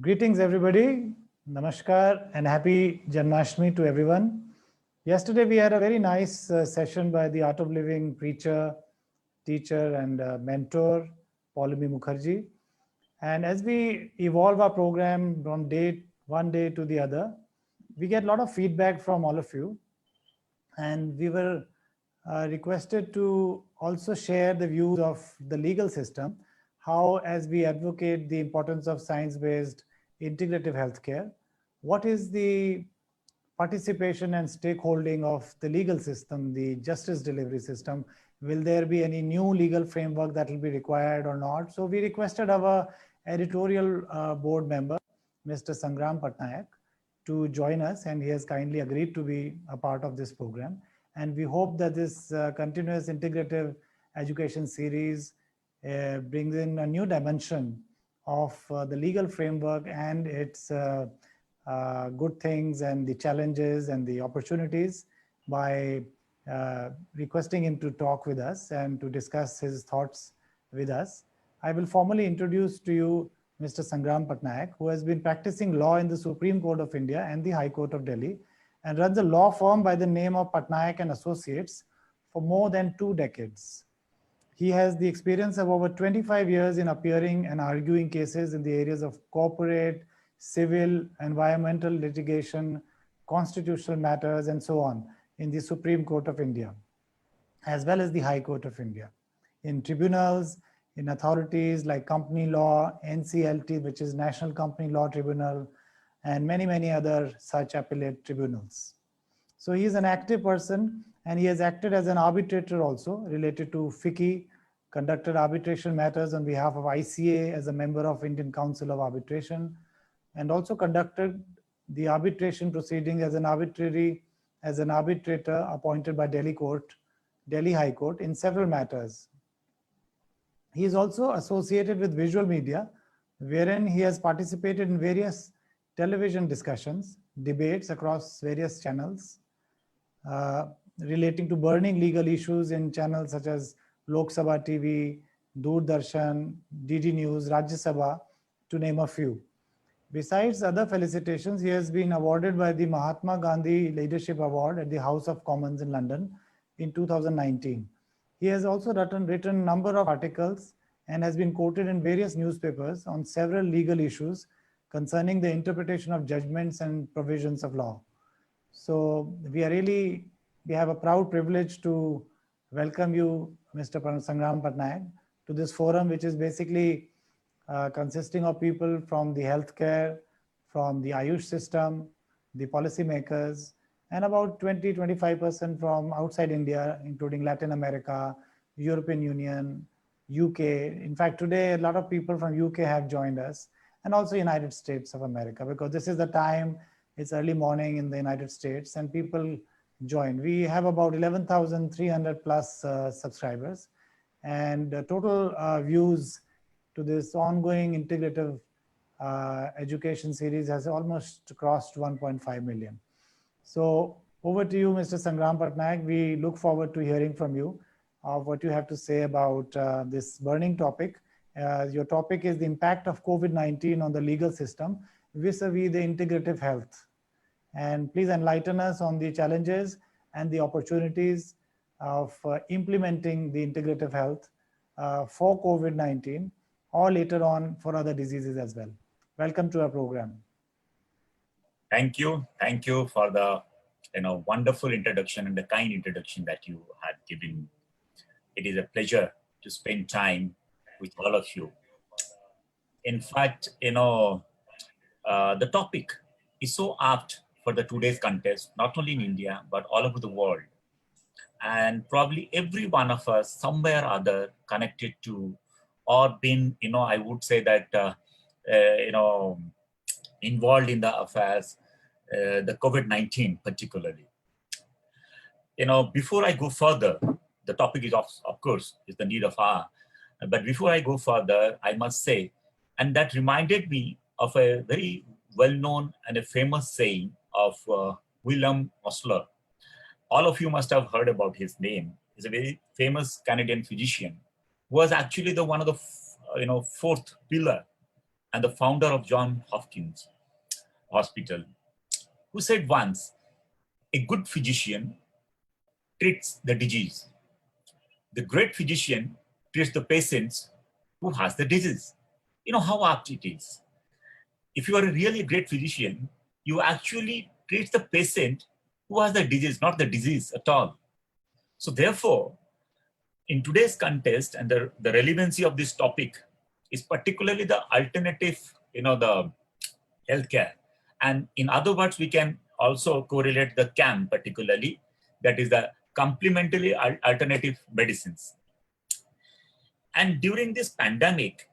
Greetings everybody, Namaskar and happy Janmashtami to everyone. Yesterday we had a very nice session by the Art of Living preacher, teacher and mentor, Paulami Mukherjee. And as we evolve our program from one day to the other, we get a lot of feedback from all of you. And we were requested to also share the views of the legal system, how as we advocate the importance of science-based integrative healthcare, what is the participation and stakeholding of the legal system, the justice delivery system? Will there be any new legal framework that will be required or not? So we requested our editorial board member, Mr. Sangram Patnaik, to join us, and he has kindly agreed to be a part of this program. And we hope that this continuous integrative education series brings in a new dimension of the legal framework and its good things and the challenges and the opportunities by requesting him to talk with us and to discuss his thoughts with us. I will formally introduce to you Mr. Sangram Patnaik, who has been practicing law in the Supreme Court of India and the High Court of Delhi, and runs a law firm by the name of Patnaik and Associates for more than 2 decades. He has the experience of over 25 years in appearing and arguing cases in the areas of corporate, civil, environmental litigation, constitutional matters, and so on in the Supreme Court of India, as well as the High Court of India, in tribunals, in authorities like company law, NCLT, which is National Company Law Tribunal, and many, many other such appellate tribunals. So he is an active person, and he has acted as an arbitrator also related to FICCI, conducted arbitration matters on behalf of ICA as a member of Indian Council of Arbitration, and also conducted the arbitration proceeding as an arbitrator appointed by Delhi High Court in several matters. He is also associated with visual media, wherein he has participated in various television discussions, debates across various channels, relating to burning legal issues in channels such as Lok Sabha TV, Doordarshan, DD News, Rajya Sabha, to name a few. Besides other felicitations, he has been awarded by the Mahatma Gandhi Leadership Award at the House of Commons in London in 2019. He has also written a number of articles and has been quoted in various newspapers on several legal issues concerning the interpretation of judgments and provisions of law. So we have a proud privilege to welcome you, Mr. Sangram Patnaik, to this forum, which is basically consisting of people from the healthcare, from the Ayush system, the policymakers, and about 20-25% from outside India, including Latin America, European Union, UK. In fact, today, a lot of people from UK have joined us, and also United States of America, because this is the time, it's early morning in the United States, and people join. We have about 11,300 plus subscribers, and total views to this ongoing integrative education series has almost crossed 1.5 million. So over to you, Mr. Sangram Patnaik. We look forward to hearing from you of what you have to say about this burning topic. Your topic is the impact of COVID-19 on the legal system vis-a-vis the integrative health. And please enlighten us on the challenges and the opportunities of implementing the integrative health for COVID-19 or later on for other diseases as well. Welcome to our program. Thank you for the wonderful introduction and the kind introduction that you had given. It is a pleasure to spend time with all of you. In fact, the topic is so apt for the today's contest, not only in India, but all over the world. And probably every one of us, somewhere or other, connected to or been, I would say that, involved in the affairs, the COVID-19 particularly. Before I go further, the topic is, of course, is the need of hour. But before I go further, I must say, and that reminded me of a very well-known and a famous saying of William Osler. All of you must have heard about his name. He's a very famous Canadian physician who was actually one of the fourth pillar and the founder of John Hopkins Hospital, who said once, a good physician treats the disease. The great physician treats the patients who has the disease. You know how apt it is. If you are a really great physician, you actually treat the patient who has the disease, not the disease at all. So therefore, in today's context and the relevancy of this topic is particularly the alternative, the healthcare. And in other words, we can also correlate the CAM particularly, that is the complementary alternative medicines. And during this pandemic,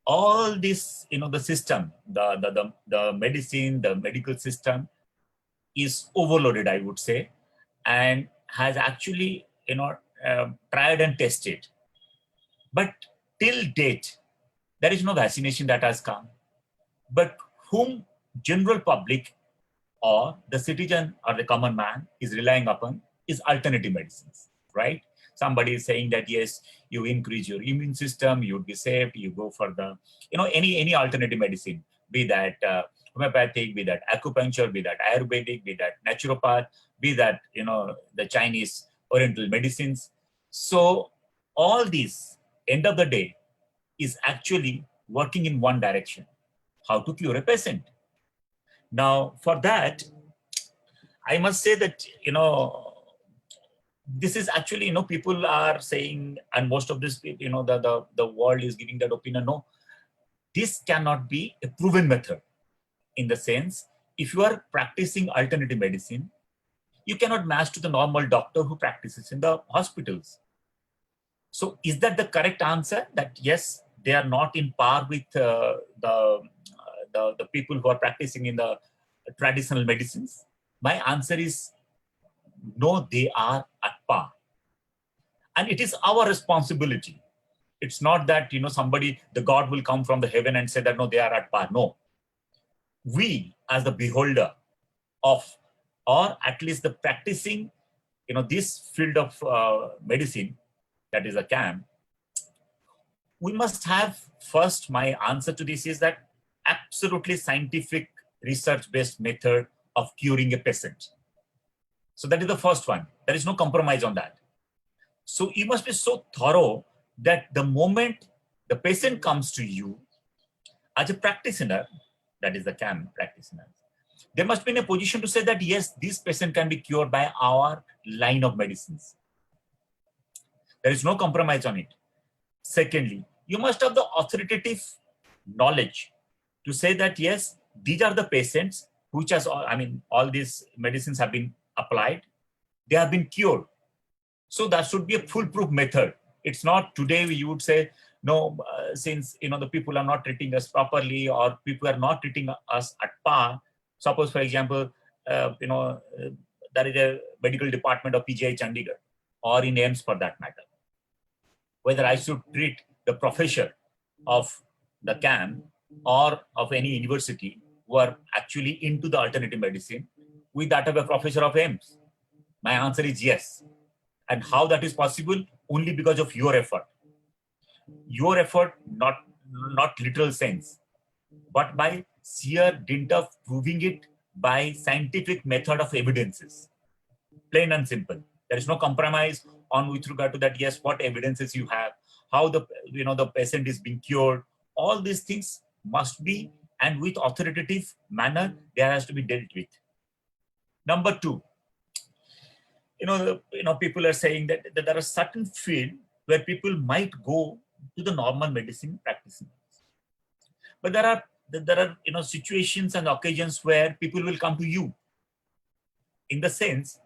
all this, the system, the medicine, the medical system is overloaded, I would say, and has actually, tried and tested. But till date, there is no vaccination that has come. But whom general public or the citizen or the common man is relying upon is alternative medicines, right? Somebody is saying that, yes, you increase your immune system, you would be safe, you go for the, any alternative medicine, be that homeopathic, be that acupuncture, be that Ayurvedic, be that naturopath, be that, the Chinese oriental medicines. So all these, end of the day, is actually working in one direction, how to cure a patient. Now, for that, I must say that, this is actually, people are saying, and most of this, the world is giving that opinion, no, this cannot be a proven method. In the sense, if you are practicing alternative medicine, you cannot match to the normal doctor who practices in the hospitals. So is that the correct answer? That yes, they are not in par with the people who are practicing in the traditional medicines? My answer is no, they are at par. And it is our responsibility. It's not that, somebody, the God will come from the heaven and say that, no, they are at par. No. We, as the beholder of, or at least the practicing, this field of medicine, that is a CAM, we must have, first, my answer to this is that absolutely scientific research-based method of curing a patient. So that is the first one. There is no compromise on that. So you must be so thorough that the moment the patient comes to you as a practitioner, that is the CAM practitioner, they must be in a position to say that, yes, this patient can be cured by our line of medicines. There is no compromise on it. Secondly, you must have the authoritative knowledge to say that, yes, these are the patients which has, all these medicines have been applied, they have been cured. So that should be a foolproof method. It's not today you would say, no, since, the people are not treating us properly or people are not treating us at par. Suppose, for example, there is a medical department of PGI Chandigarh or in AIMS for that matter. Whether I should treat the professor of the CAM or of any university who are actually into the alternative medicine with that of a professor of AIMS? My answer is yes. And how that is possible? Only because of your effort. Your effort, not literal sense, but by sheer dint of proving it by scientific method of evidences. Plain and simple. There is no compromise on with regard to that, yes, what evidences you have, how the patient is being cured. All these things must be, and with authoritative manner, there has to be dealt with. Number two, people are saying that there are certain fields where people might go to the normal medicine practicing. But there are situations and occasions where people will come to you. In the sense,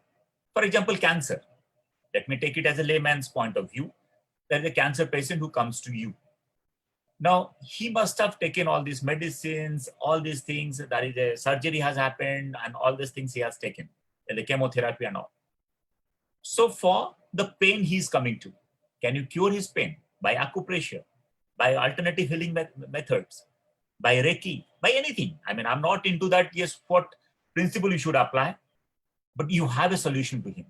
for example, cancer. Let me take it as a layman's point of view. There is a cancer patient who comes to you. Now, he must have taken all these medicines, all these things, that is a surgery has happened and all these things he has taken, the chemotherapy and all. So for the pain he's coming to, can you cure his pain by acupressure, by alternative healing methods, by Reiki, by anything? I'm not into that, yes, what principle you should apply, but you have a solution to him.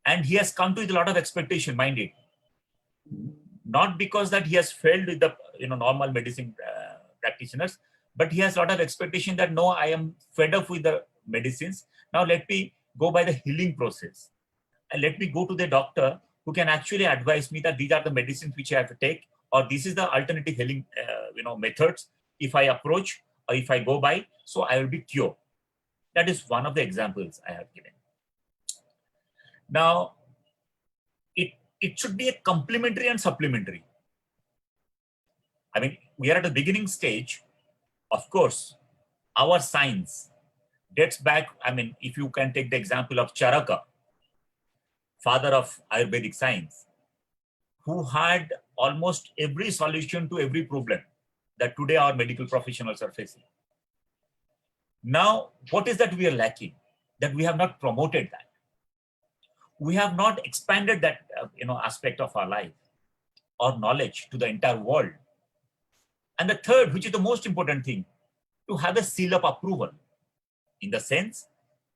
And he has come to with a lot of expectation, mind it. not because that he has failed with the normal medicine practitioners, but he has a lot of expectation that no, I am fed up with the medicines. Now let me go by the healing process, and let me go to the doctor who can actually advise me that these are the medicines which I have to take, or this is the alternative healing methods. If I approach or if I go by, so I will be cured. That is one of the examples I have given. Now, it should be a complementary and supplementary. I mean, we are at the beginning stage. Of course, our science dates back. I mean, if you can take the example of Charaka, father of Ayurvedic science, who had almost every solution to every problem that today our medical professionals are facing. Now, what is that we are lacking? That we have not promoted that. We have not expanded that aspect of our life or knowledge to the entire world. And the third, which is the most important thing, to have a seal of approval, in the sense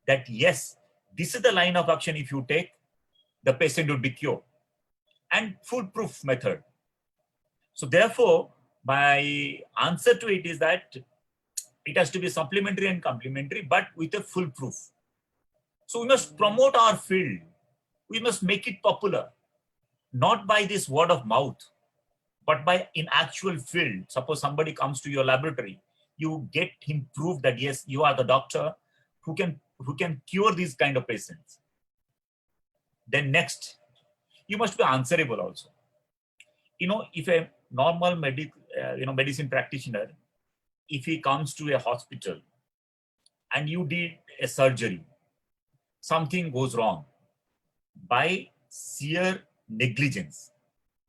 that yes, this is the line of action. If you take, the patient will be cured, and foolproof method. So therefore, my answer to it is that it has to be supplementary and complementary, but with a foolproof. So we must promote our field. We must make it popular, not by this word of mouth, but by in actual field. Suppose somebody comes to your laboratory, you get him proof that yes, you are the doctor who can cure these kind of patients. Then next, you must be answerable also. If a normal medicine practitioner, if he comes to a hospital and you did a surgery, something goes wrong, by sheer negligence,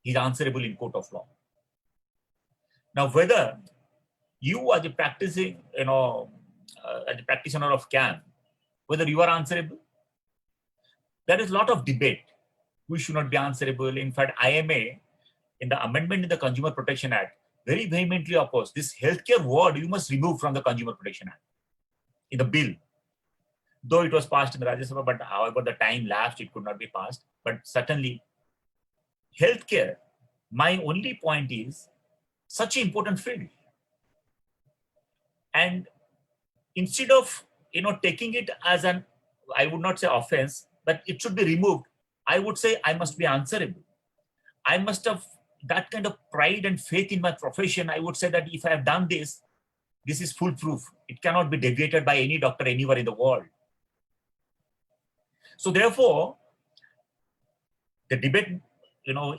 he's answerable in court of law. Now, whether you are the practicing, as a practitioner of CAM, whether you are answerable, there is a lot of debate. We should not be answerable. In fact, IMA, in the amendment in the Consumer Protection Act, very vehemently opposed this healthcare word. You must remove from the Consumer Protection Act in the bill. Though it was passed in the Rajya Sabha, but however the time lapsed, it could not be passed. But certainly, healthcare, my only point is, such an important field. And instead of taking it as an, I would not say offense, but it should be removed, I would say I must be answerable. I must have that kind of pride and faith in my profession. I would say that if I have done this, this is foolproof. It cannot be deviated by any doctor anywhere in the world. So therefore, the debate,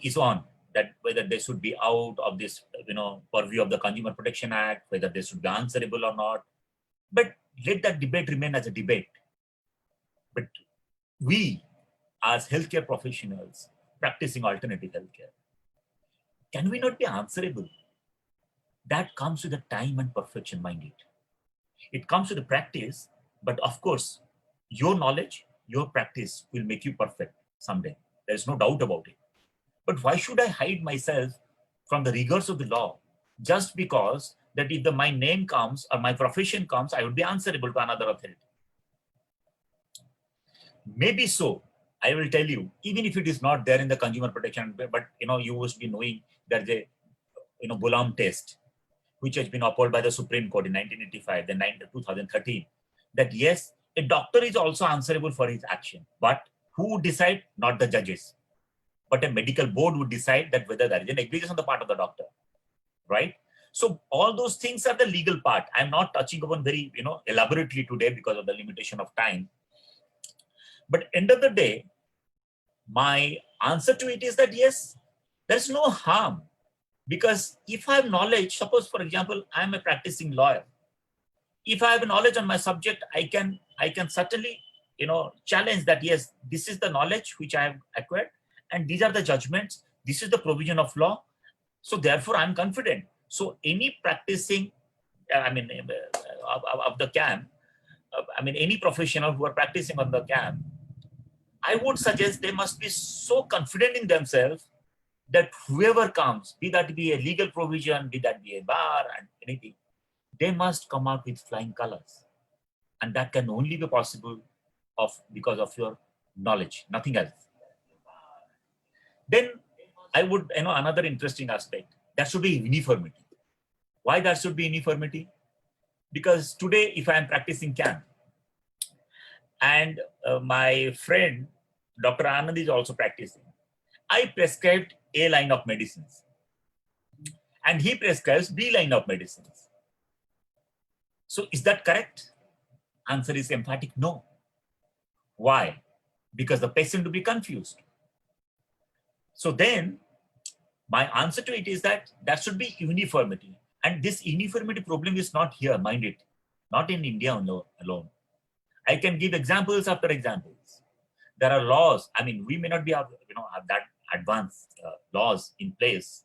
is on that whether they should be out of this, purview of the Consumer Protection Act, whether they should be answerable or not. But let that debate remain as a debate. But we, as healthcare professionals practicing alternative healthcare, can we not be answerable? That comes with the time and perfection, mind it. It comes with the practice, but of course, your knowledge, your practice will make you perfect someday. There's no doubt about it. But why should I hide myself from the rigors of the law just because that if my name comes or my profession comes, I would be answerable to another authority? Maybe so. I will tell you, even if it is not there in the Consumer Protection, but you must be knowing that the Ghulam test, which has been upheld by the Supreme Court in 1985, then 2013, that yes, a doctor is also answerable for his action. But who would decide? Not the judges. But a medical board would decide that whether there is a negligence on the part of the doctor, right? So all those things are the legal part. I'm not touching upon very, elaborately today because of the limitation of time. But end of the day, my answer to it is that yes, there's no harm. Because if I have knowledge, suppose, for example, I'm a practicing lawyer. If I have knowledge on my subject, I can certainly, challenge that, yes, this is the knowledge which I have acquired, and these are the judgments. This is the provision of law. So therefore, I'm confident. So any practicing, of the CAM, any professional who are practicing on the CAM, I would suggest they must be so confident in themselves that whoever comes, be that be a legal provision, be that be a bar and anything, they must come out with flying colors. And that can only be possible because of your knowledge, nothing else. Then I would, another interesting aspect, that should be uniformity. Why that should be uniformity? Because today, if I am practicing CAM, and my friend, Dr. Anand is also practicing, I prescribed A line of medicines, and he prescribes B line of medicines. So is that correct? Answer is emphatic no. Why? Because the patient will be confused. So then, my answer to it is that there should be uniformity. And this uniformity problem is not here, mind it, not in India alone. I can give examples after examples. There are laws. I mean, we may not be have that advanced laws in place,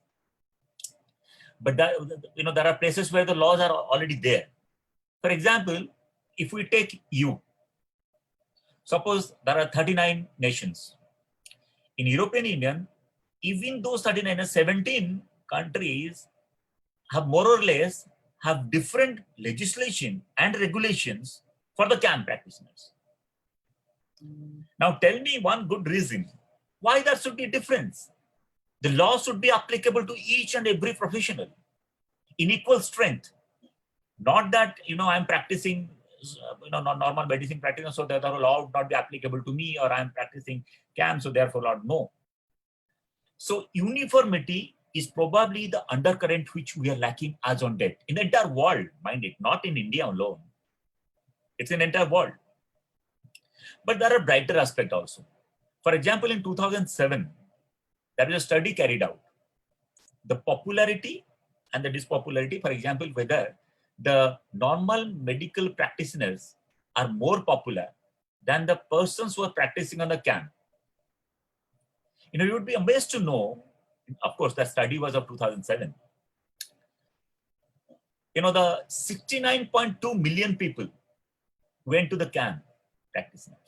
but there are places where the laws are already there. For example, if we take EU, suppose there are 39 nations. In European Union, even those 39, 17 countries have more or less have different legislation and regulations for the CAM practitioners. Now tell me one good reason why there should be a difference. The law should be applicable to each and every professional in equal strength. Not that, I'm practicing, not normal medicine practitioner, so that the law would not be applicable to me, or I'm practicing CAM, so therefore not. No. So uniformity is probably the undercurrent which we are lacking as on date in the entire world, mind it, not in India alone. It's in the entire world. But there are brighter aspects also. For example, in 2007, there was a study carried out. The popularity and the dispopularity, for example, whether the normal medical practitioners are more popular than the persons who are practicing on the CAM. You would be amazed to know, of course, the study was of 2007. The 69.2 million people went to the CAM practitioners.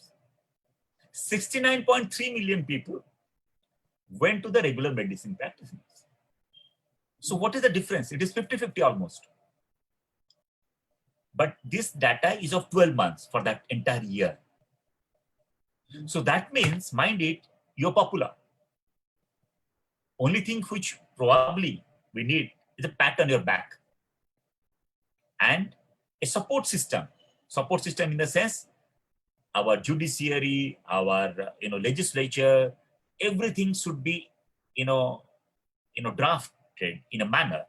69.3 million people went to the regular medicine practitioners. So what is the difference? It is 50-50 almost. But this data is of 12 months for that entire year. So that means, mind it, you're popular. Only thing which probably we need is a pat on your back and a support system. Support system in the sense, our judiciary, our legislature, everything should be drafted in a manner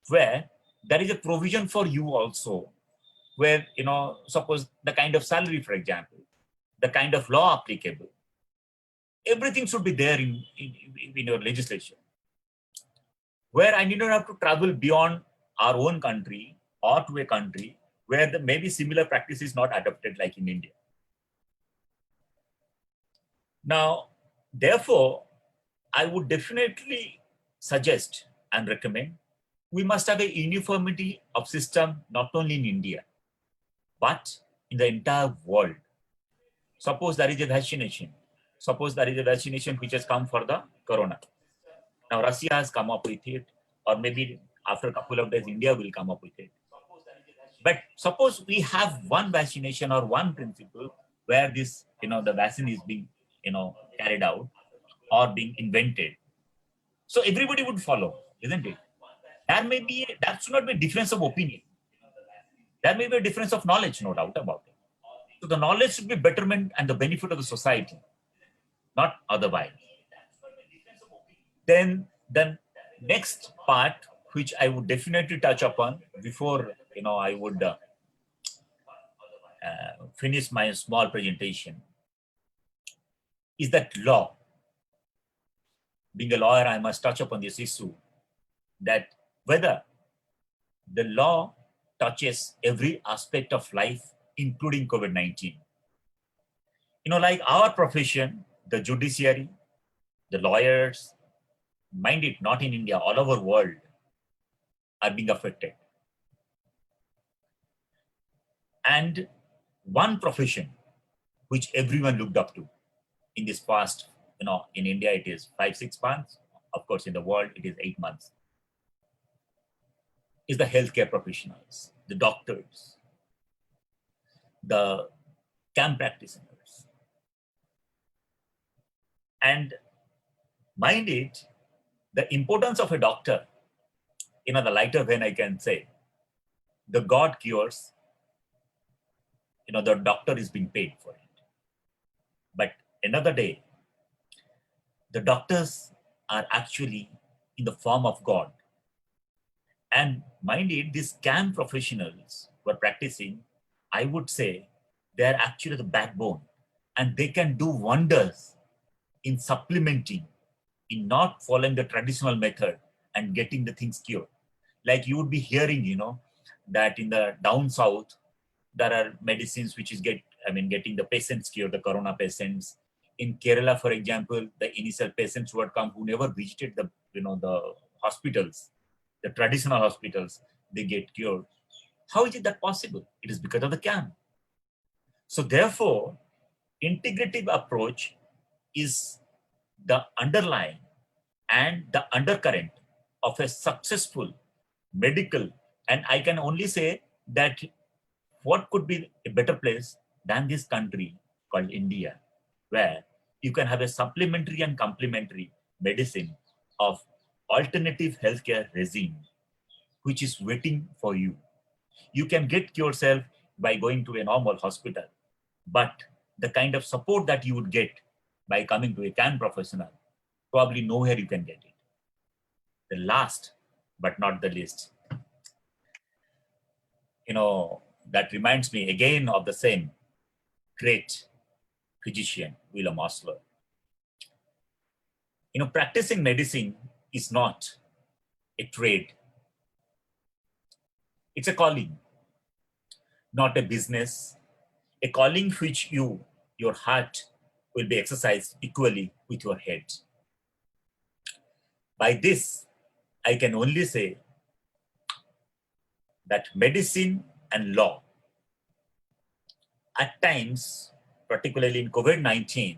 where there is a provision for you also, where suppose the kind of salary, for example, the kind of law applicable, everything should be there in your legislation, where I need not have to travel beyond our own country or to a country where the maybe similar practice is not adopted like in India. Now, therefore, I would definitely suggest and recommend we must have a uniformity of system not only in India, but in the entire world. Suppose there is a vaccination. Suppose there is a vaccination which has come for the corona. Now, Russia has come up with it, or maybe after a couple of days, India will come up with it. But suppose we have one vaccination or one principle where this, the vaccine is being, carried out or being invented. So everybody would follow, isn't it? There should not be a difference of opinion. There may be a difference of knowledge, no doubt about it. So the knowledge should be betterment and the benefit of the society, not otherwise. Then the next part, which I would definitely touch upon before I would finish my small presentation, is that law. Being a lawyer, I must touch upon this issue, that whether the law touches every aspect of life, including COVID-19. Like our profession, the judiciary, the lawyers, mind it, not in India, all over the world, are being affected. And one profession which everyone looked up to in this past, in India it is 5-6 months. Of course, in the world it is 8 months. Is the healthcare professionals, the doctors, the CAM practitioners. And mind it, The importance of a doctor, the lighter vein, I can say, the God cures, the doctor is being paid for it. But another day, the doctors are actually in the form of God. And mind it, these CAM professionals who are practicing, I would say, they're actually the backbone. And they can do wonders in supplementing, in not following the traditional method and getting the things cured. Like you would be hearing, that in the down south, there are medicines which is getting the patients cured, the corona patients. In Kerala, for example, the initial patients who had come who never visited the hospitals, the traditional hospitals, they get cured. How is it that possible? It is because of the CAM. So therefore, integrative approach is the underlying and the undercurrent of a successful medical. And I can only say that what could be a better place than this country called India, where you can have a supplementary and complementary medicine of alternative healthcare regime, which is waiting for you. You can get yourself by going to a normal hospital, but the kind of support that you would get by coming to a CAN professional, probably nowhere you can get it. The last, but not the least, that reminds me again of the same great physician, William Osler. Practicing medicine is not a trade. It's a calling, not a business. A calling which your heart will be exercised equally with your head. By this, I can only say that medicine and law, at times, particularly in COVID-19,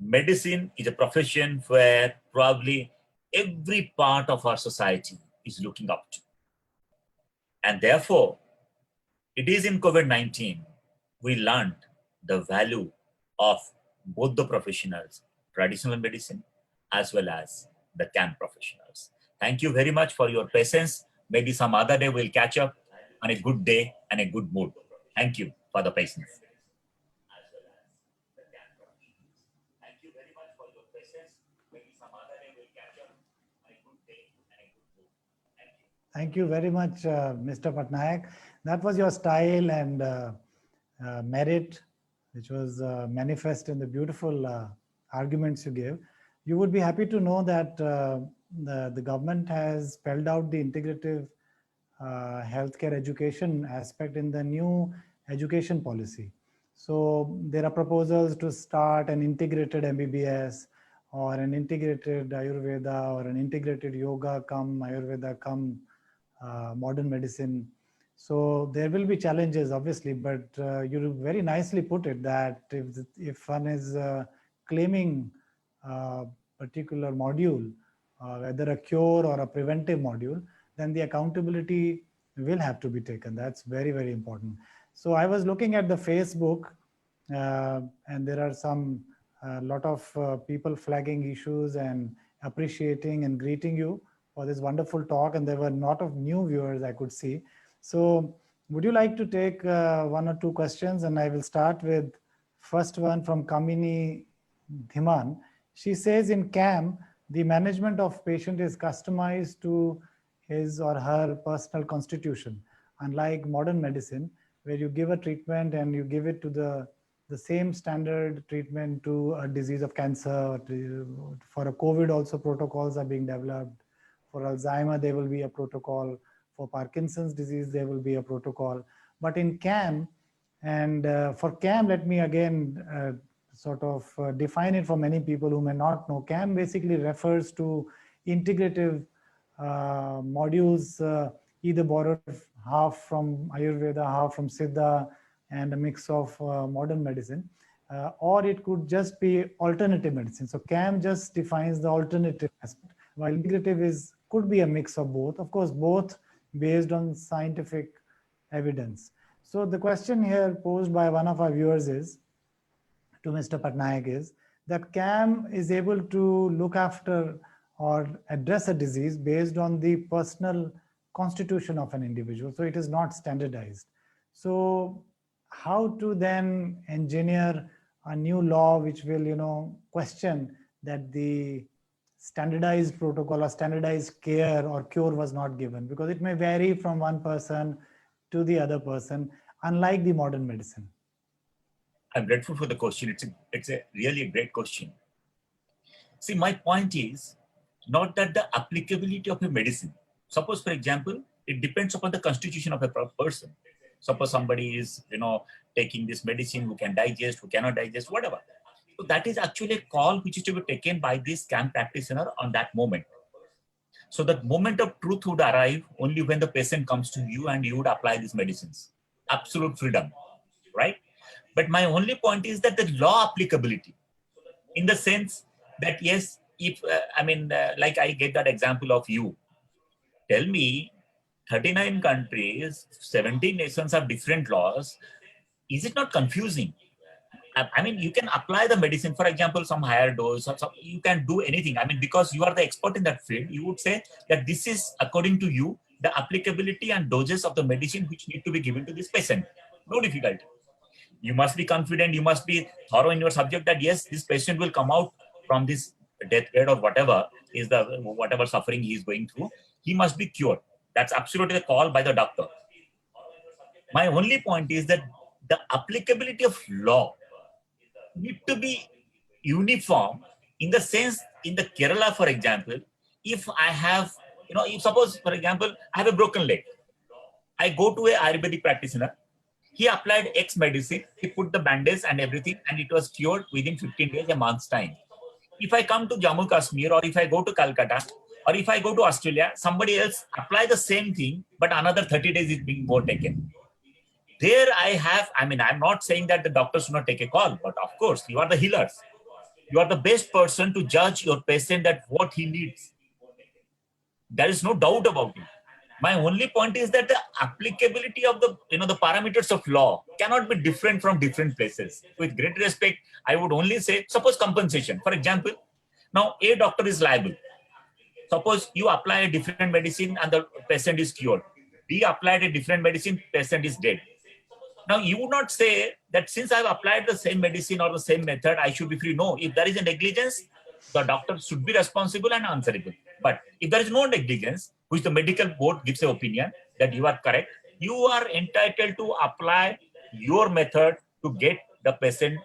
medicine is a profession where probably every part of our society is looking up to. And therefore, it is in COVID-19 we learned the value of both the professionals, traditional medicine, as well as the CAM professionals. Thank you very much for your patience. Maybe some other day we'll catch up on a good day and a good mood. Thank you for the patience. Thank you very much for your patience. Maybe some other day we'll catch up on a good day and a good mood. Thank you. Thank you very much, Mr. Patnaik. That was your style and merit, which was manifest in the beautiful arguments you gave. You would be happy to know that the government has spelled out the integrative healthcare education aspect in the new education policy. So there are proposals to start an integrated MBBS or an integrated Ayurveda or an integrated yoga come Ayurveda come modern medicine. So there will be challenges, obviously, but you very nicely put it that if one is claiming a particular module, whether a cure or a preventive module, then the accountability will have to be taken. That's very, very important. So I was looking at the Facebook and there are some lot of people flagging issues and appreciating and greeting you for this wonderful talk. And there were a lot of new viewers I could see. So would you like to take one or two questions? And I will start with first one from Kamini Dhiman. She says in CAM, the management of patient is customized to his or her personal constitution, unlike modern medicine, where you give a treatment and you give it to the same standard treatment to a disease of cancer. For a COVID also protocols are being developed. For Alzheimer, there will be a protocol. For Parkinson's disease, there will be a protocol. But in CAM, and for CAM, let me again sort of define it for many people who may not know. CAM basically refers to integrative modules, either borrowed half from Ayurveda, half from Siddha, and a mix of modern medicine, or it could just be alternative medicine. So CAM just defines the alternative aspect, while integrative could be a mix of both. Of course, both based on scientific evidence. So the question here posed by one of our viewers is, to Mr. Patnaik, is that CAM is able to look after or address a disease based on the personal constitution of an individual. So it is not standardized. So how to then engineer a new law which will, question that the standardized protocol or standardized care or cure was not given, because it may vary from one person to the other person, unlike the modern medicine. I'm grateful for the question. It's a really a great question. See, my point is not that the applicability of a medicine. Suppose, for example, it depends upon the constitution of a person. Suppose somebody is, taking this medicine who can digest, who cannot digest, whatever. So that is actually a call which is to be taken by this camp practitioner on that moment. So that moment of truth would arrive only when the patient comes to you and you would apply these medicines. Absolute freedom, right? But my only point is that the law applicability, in the sense that yes, if like I get that example of you, tell me 39 countries, 17 nations have different laws. Is it not confusing? I mean, you can apply the medicine, for example, some higher dose, or some, you can do anything. I mean, because you are the expert in that field, you would say that this is, according to you, the applicability and doses of the medicine which need to be given to this patient. No difficulty. You must be confident, you must be thorough in your subject that yes, this patient will come out from this deathbed or whatever is the whatever suffering he is going through, he must be cured. That's absolutely the call by the doctor. My only point is that the applicability of law need to be uniform, in the sense, in the Kerala, for example, if I have, if suppose, for example, I have a broken leg, I go to a Ayurvedic practitioner, he applied X medicine, he put the bandage and everything, and it was cured within 15 days, a month's time. If I come to Jammu Kashmir, or if I go to Calcutta, or if I go to Australia, somebody else apply the same thing, but another 30 days is being more taken. There I'm not saying that the doctors should not take a call, but of course, you are the healers. You are the best person to judge your patient that what he needs. There is no doubt about it. My only point is that the applicability of the parameters of law cannot be different from different places. With great respect, I would only say, suppose compensation. For example, now a doctor is liable. Suppose you apply a different medicine and the patient is cured. B applied a different medicine, patient is dead. Now, you would not say that since I've applied the same medicine or the same method, I should be free. No, if there is a negligence, the doctor should be responsible and answerable. But if there is no negligence, which the medical board gives an opinion that you are correct, you are entitled to apply your method to get the patient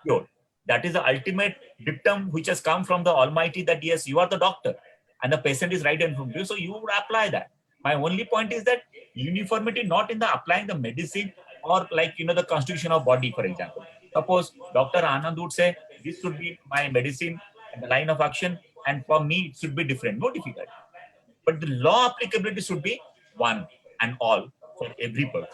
cured. That is the ultimate dictum which has come from the Almighty, that yes, you are the doctor and the patient is right in front of you, so you would apply that. My only point is that uniformity not in the applying the medicine, or like the constitution of body, for example. Suppose Dr. Anand would say this should be my medicine and the line of action, and for me it should be different. No difficulty. But the law applicability should be one and all for every person.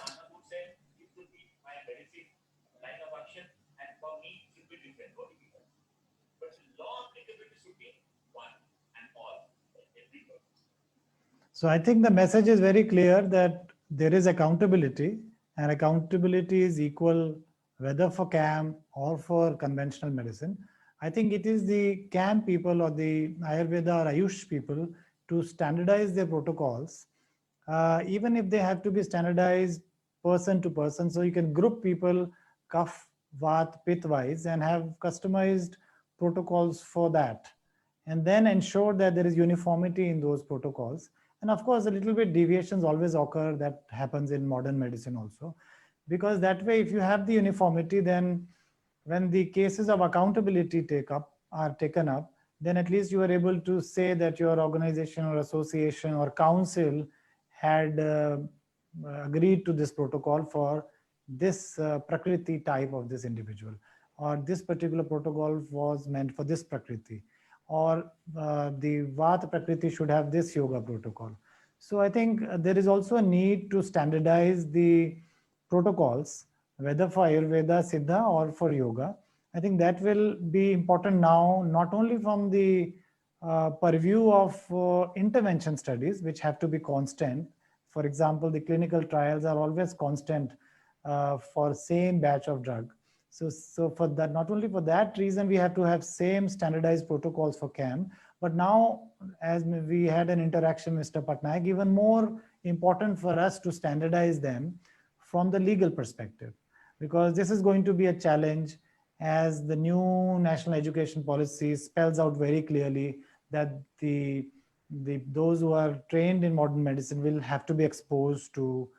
So I think the message is very clear that there is accountability, and accountability is equal whether for CAM or for conventional medicine. I think it is the CAM people or the Ayurveda or Ayush people to standardize their protocols, even if they have to be standardized person to person. So you can group people Kapha, Vata, Pitta wise and have customized protocols for that, and then ensure that there is uniformity in those protocols. And of course, a little bit deviations always occur. That happens in modern medicine also, because that way, if you have the uniformity, then when the cases of accountability are taken up, then at least you are able to say that your organization or association or council had agreed to this protocol for this prakriti type of this individual, or this particular protocol was meant for this prakriti, or the Vata Prakriti should have this yoga protocol. So I think there is also a need to standardize the protocols, whether for Ayurveda, Siddha, or for yoga. I think that will be important now, not only from the purview of intervention studies, which have to be constant. For example, the clinical trials are always constant for same batch of drug. So for that, not only for that reason, we have to have same standardized protocols for CAM, But now, as we had an interaction, Mr. Patnaik, even more important for us to standardize them from the legal perspective, because this is going to be a challenge, as the new national education policy spells out very clearly that those who are trained in modern medicine will have to be exposed to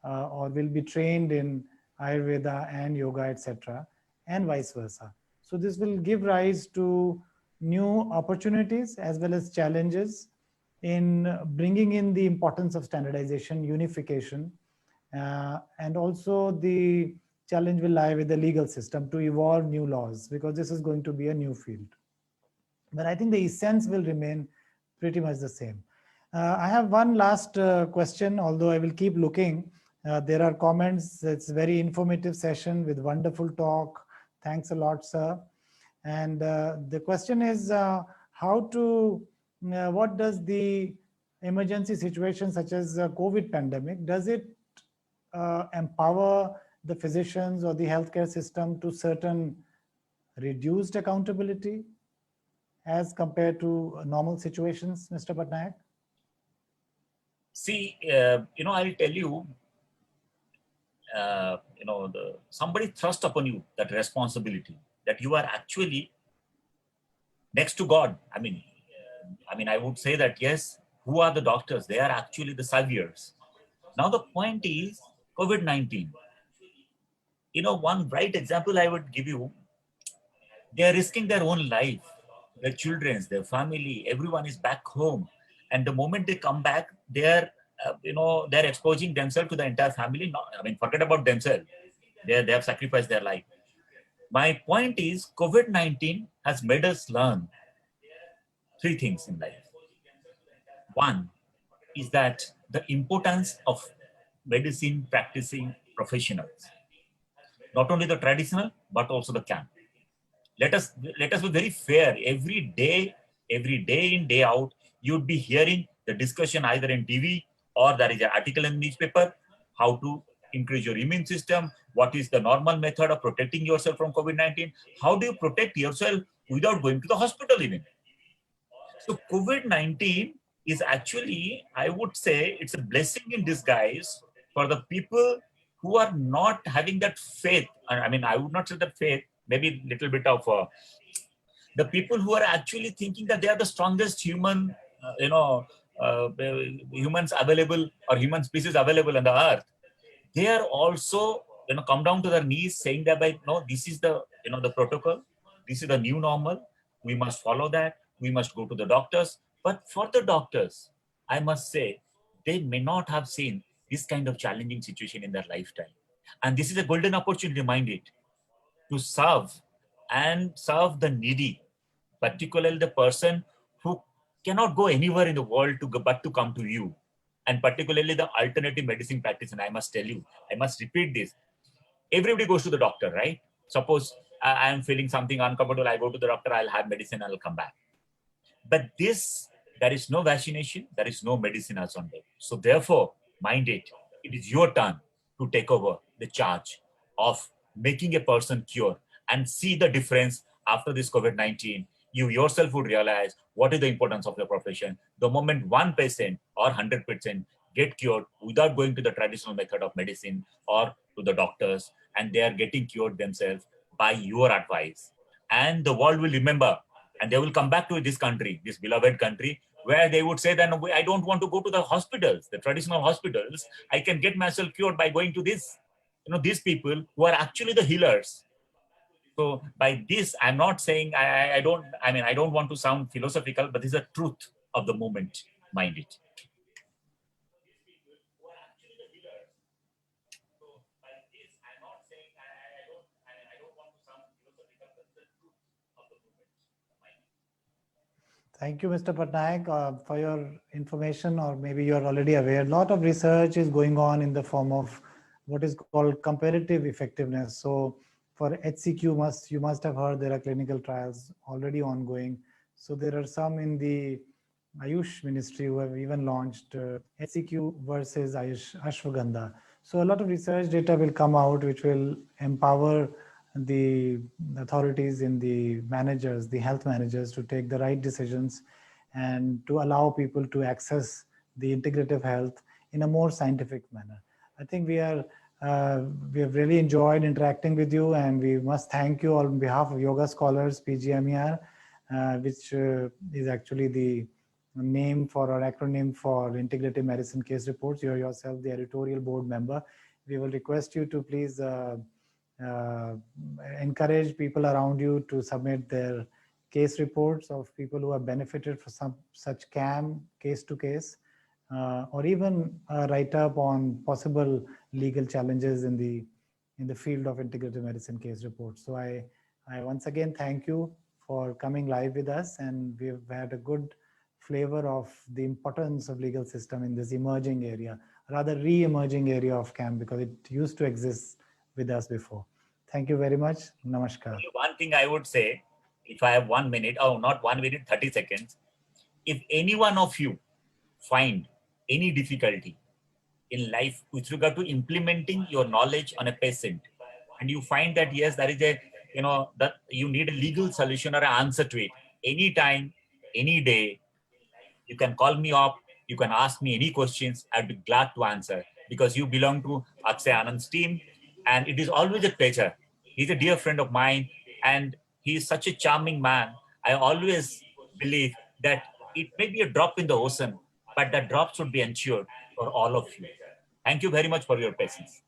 or will be trained in Ayurveda and yoga, etc., and vice versa. So this will give rise to new opportunities as well as challenges in bringing in the importance of standardization, unification, and also the challenge will lie with the legal system to evolve new laws, because this is going to be a new field. But I think the essence will remain pretty much the same. I have one last question, although I will keep looking. There are comments. It's a very informative session with wonderful talk. Thanks a lot, sir. And the question is what does the emergency situation such as COVID pandemic, does it empower the physicians or the healthcare system to certain reduced accountability as compared to normal situations, Mr. Patnaik? See, I'll tell you, somebody thrust upon you that responsibility that you are actually next to God. I mean, I would say that, yes, who are the doctors? They are actually the saviors. Now, the point is COVID-19. One bright example I would give you, they are risking their own life, their children, their family, everyone is back home. And the moment they come back, they're exposing themselves to the entire family. Forget about themselves. They have sacrificed their life. My point is, COVID-19 has made us learn three things in life. One is that the importance of medicine practicing professionals, not only the traditional, but also the camp. Let us be very fair. Every day in, day out, you'd be hearing the discussion either in TV or there is an article in the newspaper, how to increase your immune system, what is the normal method of protecting yourself from COVID-19, how do you protect yourself without going to the hospital even. So COVID-19 is actually, I would say, it's a blessing in disguise for the people who are not having that faith. I would not say that faith, maybe a little bit of the people who are actually thinking that they are the strongest humans available, or human species available on the earth. They are also, come down to their knees saying that, no, this is the, the protocol. This is the new normal. We must follow that. We must go to the doctors. But for the doctors, I must say, they may not have seen this kind of challenging situation in their lifetime. And this is a golden opportunity, mind it, to serve the needy, particularly the person who cannot go anywhere in the world but to come to you. And particularly the alternative medicine practice. And I must tell you, I must repeat this. Everybody goes to the doctor, right? Suppose I am feeling something uncomfortable, I go to the doctor, I'll have medicine, I'll come back. But there is no vaccination, there is no medicine as on day. So therefore, mind it, it is your turn to take over the charge of making a person cure and see the difference after this COVID-19. You yourself would realize what is the importance of the profession. The moment one patient or 100% get cured without going to the traditional method of medicine or to the doctors, and they are getting cured themselves by your advice. And the world will remember, and they will come back to this country, this beloved country, where they would say that I don't want to go to the hospitals, the traditional hospitals. I can get myself cured by going to this, these people who are actually the healers. So by this, I'm not saying I don't want to sound philosophical, but this is the truth of the moment, mind it. Thank you, Mr. Patnaik, for your information, or maybe you're already aware. A lot of research is going on in the form of what is called comparative effectiveness. So for HCQ, you must have heard there are clinical trials already ongoing. So there are some in the Ayush ministry who have even launched HCQ versus Ashwagandha. So a lot of research data will come out, which will empower the authorities in the managers, the health managers, to take the right decisions and to allow people to access the integrative health in a more scientific manner. I think we have really enjoyed interacting with you, and we must thank you on behalf of Yoga Scholars, PGMER, which is actually the name for or acronym for Integrative Medicine Case Reports. You're yourself the editorial board member. We will request you to please encourage people around you to submit their case reports of people who have benefited from some such CAM case to case, or even a write-up on possible legal challenges in the field of integrative medicine case reports. So I once again thank you for coming live with us, and we've had a good flavor of the importance of legal system in this emerging area, rather re-emerging area of CAM, because it used to exist with us before. Thank you very much. Namaskar. One thing I would say, if I have 1 minute, oh, not 1 minute, 30 seconds. If any one of you find any difficulty in life with regard to implementing your knowledge on a patient, and you find that, yes, there is a, that you need a legal solution or an answer to it, anytime, any day, you can call me up. You can ask me any questions. I'd be glad to answer, because you belong to Akshay Anand's team. And it is always a pleasure. He's a dear friend of mine, and he is such a charming man. I always believe that it may be a drop in the ocean, but that drop should be ensured for all of you. Thank you very much for your patience.